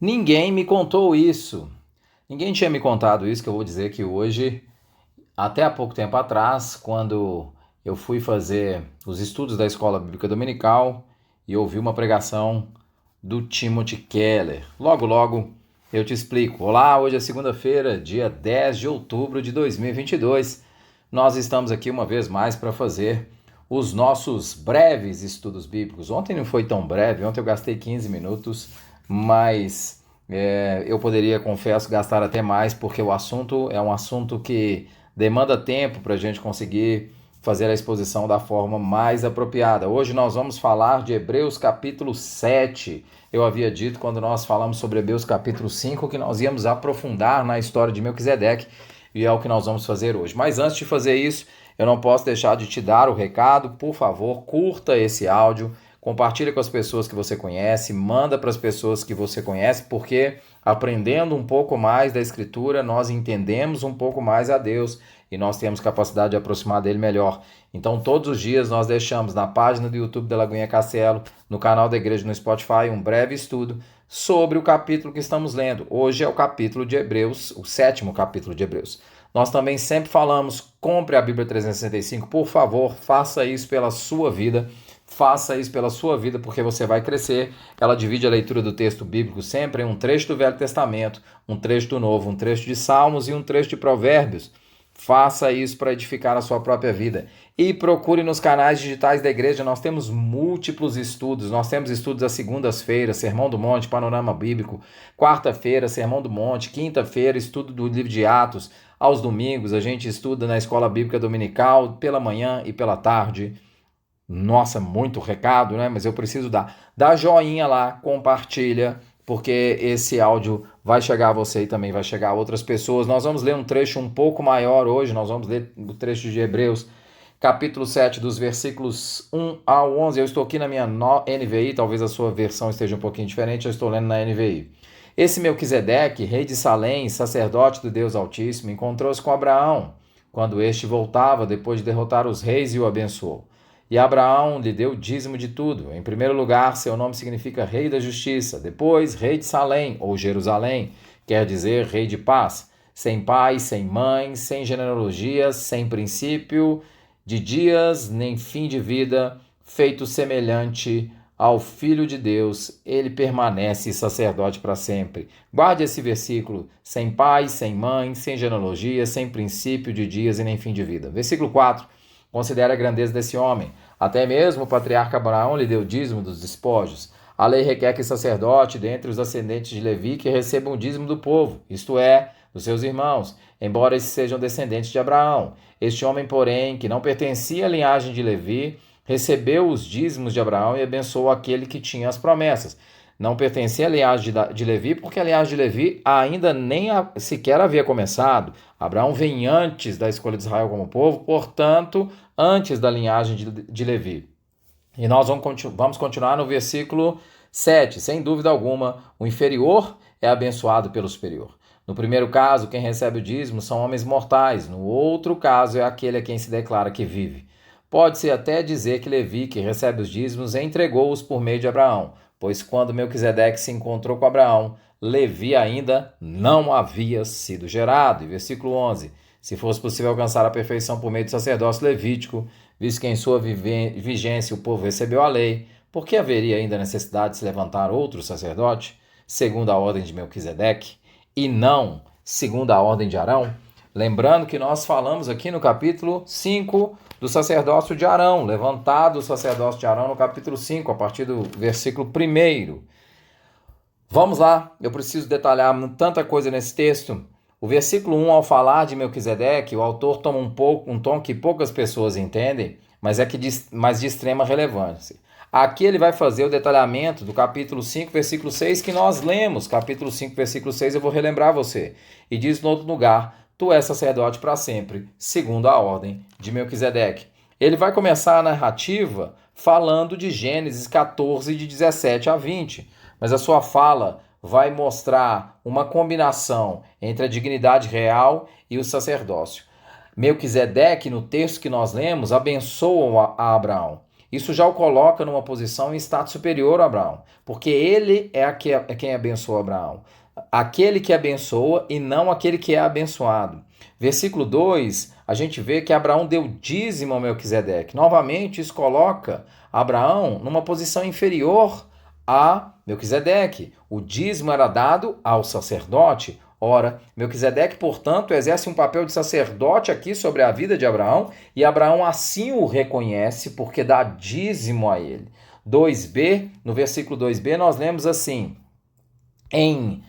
Ninguém me contou isso. Ninguém tinha me contado isso, que eu vou dizer que hoje, até há pouco tempo atrás, quando eu fui fazer os estudos da Escola Bíblica Dominical e ouvi uma pregação do Timothy Keller. Logo, logo eu te explico. Olá, hoje é segunda-feira, dia 10 de outubro de 2022. Nós estamos aqui uma vez mais para fazer os nossos breves estudos bíblicos. Ontem não foi tão breve, ontem eu gastei 15 minutos, mas eu poderia, confesso, gastar até mais, porque o assunto é um assunto que demanda tempo para a gente conseguir fazer a exposição da forma mais apropriada. Hoje nós vamos falar de Hebreus capítulo 7. Eu havia dito, quando nós falamos sobre Hebreus capítulo 5, que nós íamos aprofundar na história de Melquisedeque, e é o que nós vamos fazer hoje. Mas antes de fazer isso, eu não posso deixar de te dar o recado. Por favor, curta esse áudio, compartilha com as pessoas que você conhece, manda para as pessoas que você conhece, porque aprendendo um pouco mais da Escritura, nós entendemos um pouco mais a Deus e nós temos capacidade de aproximar dele melhor. Então, todos os dias nós deixamos na página do YouTube da Lagoinha Castelo, no canal da igreja no Spotify, um breve estudo sobre o capítulo que estamos lendo. Hoje é o capítulo de Hebreus, o 7º capítulo de Hebreus. Nós também sempre falamos, compre a Bíblia 365, por favor, faça isso pela sua vida. Faça isso pela sua vida, porque você vai crescer. Ela divide a leitura do texto bíblico sempre em um trecho do Velho Testamento, um trecho do Novo, um trecho de Salmos e um trecho de Provérbios. Faça isso para edificar a sua própria vida. E procure nos canais digitais da igreja, nós temos múltiplos estudos. Nós temos estudos às segundas-feiras, Sermão do Monte, Panorama Bíblico. Quarta-feira, Sermão do Monte. Quinta-feira, estudo do livro de Atos. Aos domingos, a gente estuda na Escola Bíblica Dominical, pela manhã e pela tarde. Nossa, muito recado, né? Mas eu preciso dar. Dá joinha lá, compartilha, porque esse áudio vai chegar a você e também vai chegar a outras pessoas. Nós vamos ler um trecho um pouco maior hoje, nós vamos ler o trecho de Hebreus, capítulo 7, dos versículos 1 ao 11. Eu estou aqui na minha NVI, talvez a sua versão esteja um pouquinho diferente, eu estou lendo na NVI. Esse Melquisedeque, rei de Salém, sacerdote do Deus Altíssimo, encontrou-se com Abraão, quando este voltava depois de derrotar os reis e o abençoou. E Abraão lhe deu o dízimo de tudo. Em primeiro lugar, seu nome significa Rei da Justiça. Depois, Rei de Salém, ou Jerusalém, quer dizer Rei de Paz. Sem pai, sem mãe, sem genealogias, sem princípio de dias, nem fim de vida, feito semelhante ao Filho de Deus, ele permanece sacerdote para sempre. Guarde esse versículo: sem pai, sem mãe, sem genealogia, sem princípio de dias e nem fim de vida. Versículo 4. Considere a grandeza desse homem. Até mesmo o patriarca Abraão lhe deu o dízimo dos despojos. A lei requer que sacerdote, dentre os ascendentes de Levi, que recebam o dízimo do povo, isto é, dos seus irmãos, embora esses sejam descendentes de Abraão. Este homem, porém, que não pertencia à linhagem de Levi, recebeu os dízimos de Abraão e abençoou aquele que tinha as promessas. Não pertencia à linhagem de Levi, porque a linhagem de Levi ainda nem sequer havia começado. Abraão vem antes da escolha de Israel como povo, portanto, antes da linhagem de Levi. E nós vamos continuar no versículo 7. Sem dúvida alguma, o inferior é abençoado pelo superior. No primeiro caso, quem recebe o dízimo são homens mortais. No outro caso, é aquele a quem se declara que vive. Pode-se até dizer que Levi, que recebe os dízimos, entregou-os por meio de Abraão, pois quando Melquisedeque se encontrou com Abraão, Levi ainda não havia sido gerado. E versículo 11. Se fosse possível alcançar a perfeição por meio do sacerdócio levítico, visto que em sua vigência o povo recebeu a lei, por que haveria ainda necessidade de se levantar outro sacerdote, segundo a ordem de Melquisedeque, e não segundo a ordem de Arão? Lembrando que nós falamos aqui no capítulo 5 do sacerdócio de Arão, levantado o sacerdócio de Arão no capítulo 5, a partir do versículo 1. Vamos lá, eu preciso detalhar tanta coisa nesse texto. O versículo 1, ao falar de Melquisedeque, o autor toma um tom que poucas pessoas entendem, mas de extrema relevância. Aqui ele vai fazer o detalhamento do capítulo 5, versículo 6, que nós lemos. Capítulo 5, versículo 6, eu vou relembrar você. E diz no outro lugar: tu és sacerdote para sempre, segundo a ordem de Melquisedeque. Ele vai começar a narrativa falando de Gênesis 14, de 17 a 20, mas a sua fala vai mostrar uma combinação entre a dignidade real e o sacerdócio. Melquisedeque, no texto que nós lemos, abençoa a Abraão. Isso já o coloca numa posição em status superior a Abraão, porque ele é quem abençoa Abraão. Aquele que abençoa e não aquele que é abençoado. Versículo 2, a gente vê que Abraão deu dízimo a Melquisedeque. Novamente, isso coloca Abraão numa posição inferior a Melquisedeque. O dízimo era dado ao sacerdote. Ora, Melquisedeque, portanto, exerce um papel de sacerdote aqui sobre a vida de Abraão, e Abraão assim o reconhece porque dá dízimo a ele. 2b, no versículo 2b, nós lemos assim: em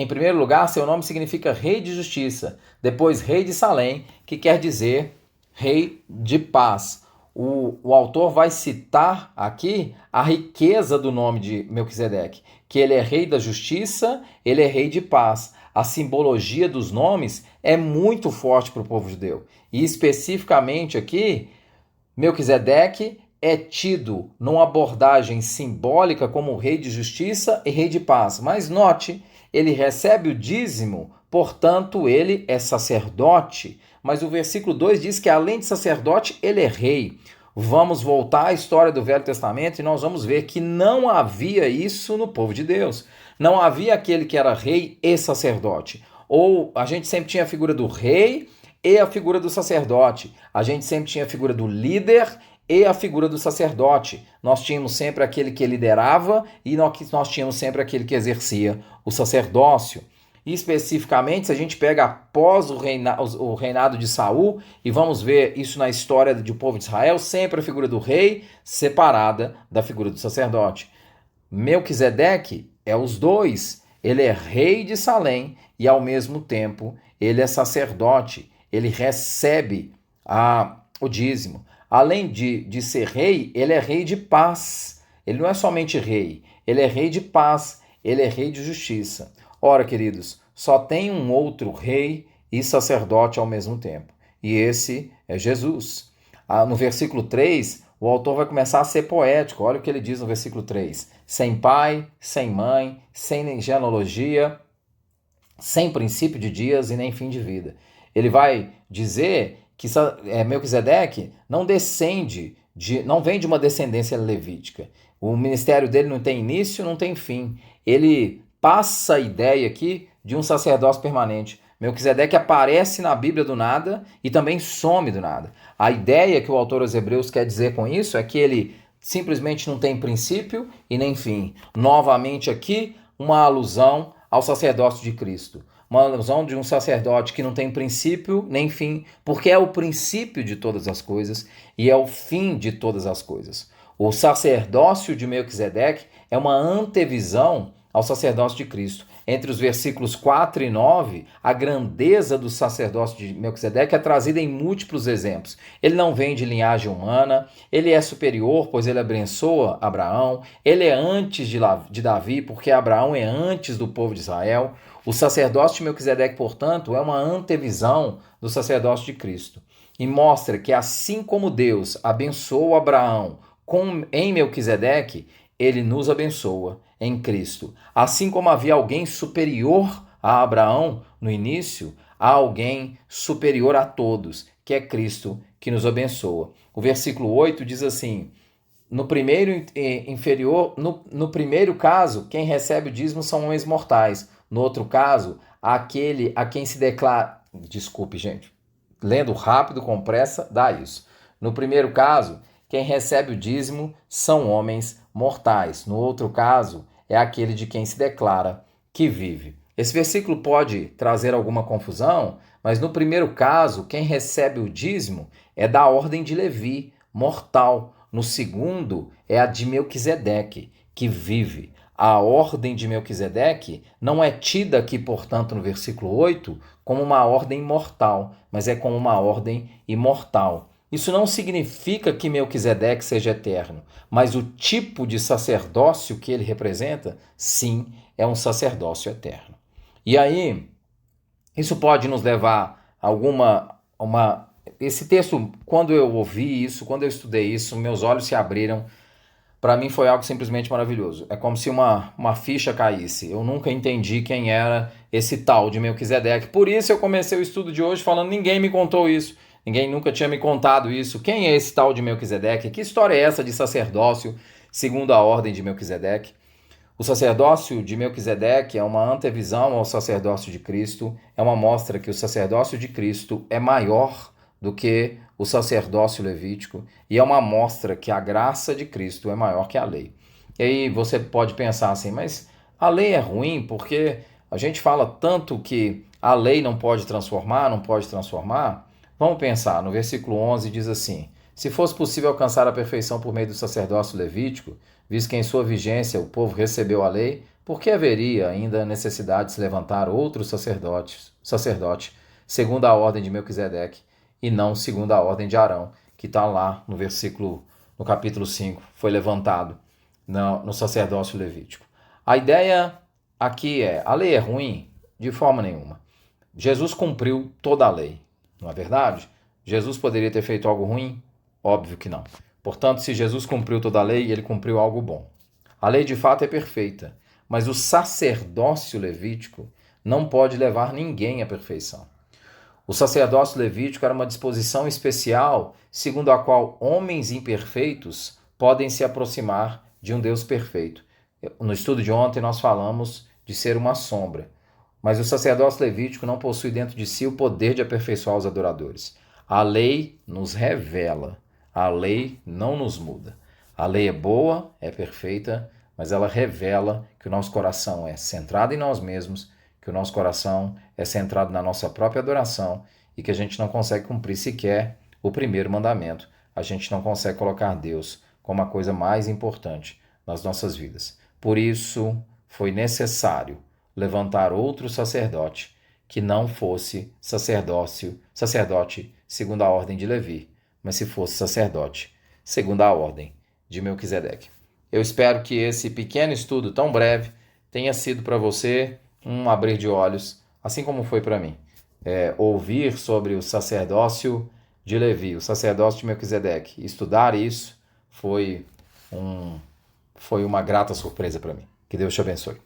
primeiro lugar, seu nome significa Rei de Justiça, depois Rei de Salém, que quer dizer Rei de Paz. O autor vai citar aqui a riqueza do nome de Melquisedeque, que ele é Rei da Justiça, ele é Rei de Paz. A simbologia dos nomes é muito forte para o povo judeu. E especificamente aqui, Melquisedeque é tido numa abordagem simbólica como Rei de Justiça e Rei de Paz. Mas note, ele recebe o dízimo, portanto ele é sacerdote. Mas o versículo 2 diz que além de sacerdote, ele é rei. Vamos voltar à história do Velho Testamento e nós vamos ver que não havia isso no povo de Deus. Não havia aquele que era rei e sacerdote. Ou a gente sempre tinha a figura do rei e a figura do sacerdote. A gente sempre tinha a figura do líder e a figura do sacerdote. Nós tínhamos sempre aquele que liderava e nós tínhamos sempre aquele que exercia o sacerdócio. E especificamente, se a gente pega após o reinado de Saul, e vamos ver isso na história do povo de Israel, sempre a figura do rei separada da figura do sacerdote. Melquisedeque é os dois. Ele é rei de Salém e, ao mesmo tempo, ele é sacerdote. Ele recebe o dízimo. Além de ser rei, ele é rei de paz. Ele não é somente rei, ele é rei de paz, ele é rei de justiça. Ora, queridos, só tem um outro rei e sacerdote ao mesmo tempo. E esse é Jesus. No versículo 3, o autor vai começar a ser poético. Olha o que ele diz no versículo 3. Sem pai, sem mãe, sem genealogia, sem princípio de dias e nem fim de vida. Ele vai dizer que Melquisedeque não vem de uma descendência levítica. O ministério dele não tem início, não tem fim. Ele passa a ideia aqui de um sacerdócio permanente. Melquisedeque aparece na Bíblia do nada e também some do nada. A ideia que o autor aos Hebreus quer dizer com isso é que ele simplesmente não tem princípio e nem fim. Novamente aqui, uma alusão ao sacerdócio de Cristo. Uma alusão de um sacerdote que não tem princípio nem fim, porque é o princípio de todas as coisas e é o fim de todas as coisas. O sacerdócio de Melquisedeque é uma antevisão ao sacerdócio de Cristo. Entre os versículos 4 e 9, a grandeza do sacerdócio de Melquisedeque é trazida em múltiplos exemplos. Ele não vem de linhagem humana, ele é superior, pois ele abençoa Abraão, ele é antes de Davi, porque Abraão é antes do povo de Israel. O sacerdócio de Melquisedeque, portanto, é uma antevisão do sacerdócio de Cristo. E mostra que assim como Deus abençoou Abraão em Melquisedeque, ele nos abençoa em Cristo. Assim como havia alguém superior a Abraão no início, há alguém superior a todos, que é Cristo, que nos abençoa. O versículo 8 diz assim: no primeiro caso, quem recebe o dízimo são homens mortais. No outro caso, aquele a quem se declara... Desculpe, gente. Lendo rápido, com pressa, dá isso. No primeiro caso, quem recebe o dízimo são homens mortais. No outro caso, é aquele de quem se declara que vive. Esse versículo pode trazer alguma confusão, mas no primeiro caso, quem recebe o dízimo é da ordem de Levi, mortal. No segundo, é a de Melquisedeque, que vive. A ordem de Melquisedeque não é tida aqui, portanto, no versículo 8, como uma ordem mortal, mas é como uma ordem imortal. Isso não significa que Melquisedeque seja eterno, mas o tipo de sacerdócio que ele representa, sim, é um sacerdócio eterno. E aí, isso pode nos levar a esse texto, quando eu ouvi isso, quando eu estudei isso, meus olhos se abriram. Para mim foi algo simplesmente maravilhoso. É como se uma ficha caísse. Eu nunca entendi quem era esse tal de Melquisedeque. Por isso eu comecei o estudo de hoje falando, ninguém me contou isso. Ninguém nunca tinha me contado isso. Quem é esse tal de Melquisedeque? Que história é essa de sacerdócio segundo a ordem de Melquisedeque? O sacerdócio de Melquisedeque é uma antevisão ao sacerdócio de Cristo, é uma mostra que o sacerdócio de Cristo é maior do que o sacerdócio levítico e é uma mostra que a graça de Cristo é maior que a lei. E aí você pode pensar assim, mas a lei é ruim porque a gente fala tanto que a lei não pode transformar, não pode transformar. Vamos pensar, no versículo 11 diz assim: se fosse possível alcançar a perfeição por meio do sacerdócio levítico, visto que em sua vigência o povo recebeu a lei, por que haveria ainda necessidade de se levantar outro sacerdote, segundo a ordem de Melquisedeque, e não segundo a ordem de Arão, que está lá no capítulo 5, foi levantado no sacerdócio levítico. A ideia aqui é, a lei é ruim? De forma nenhuma. Jesus cumpriu toda a lei, não é verdade? Jesus poderia ter feito algo ruim? Óbvio que não. Portanto, se Jesus cumpriu toda a lei, ele cumpriu algo bom. A lei de fato é perfeita, mas o sacerdócio levítico não pode levar ninguém à perfeição. O sacerdócio levítico era uma disposição especial segundo a qual homens imperfeitos podem se aproximar de um Deus perfeito. No estudo de ontem nós falamos de ser uma sombra, mas o sacerdócio levítico não possui dentro de si o poder de aperfeiçoar os adoradores. A lei nos revela, a lei não nos muda. A lei é boa, é perfeita, mas ela revela que o nosso coração é centrado em nós mesmos, que o nosso coração é centrado na nossa própria adoração e que a gente não consegue cumprir sequer o primeiro mandamento. A gente não consegue colocar Deus como a coisa mais importante nas nossas vidas. Por isso, foi necessário levantar outro sacerdote que não fosse sacerdote segundo a ordem de Levi, mas se fosse sacerdote segundo a ordem de Melquisedeque. Eu espero que esse pequeno estudo tão breve tenha sido para você um abrir de olhos, assim como foi para mim. Ouvir sobre o sacerdócio de Levi, o sacerdócio de Melquisedeque, estudar isso foi uma grata surpresa para mim. Que Deus te abençoe.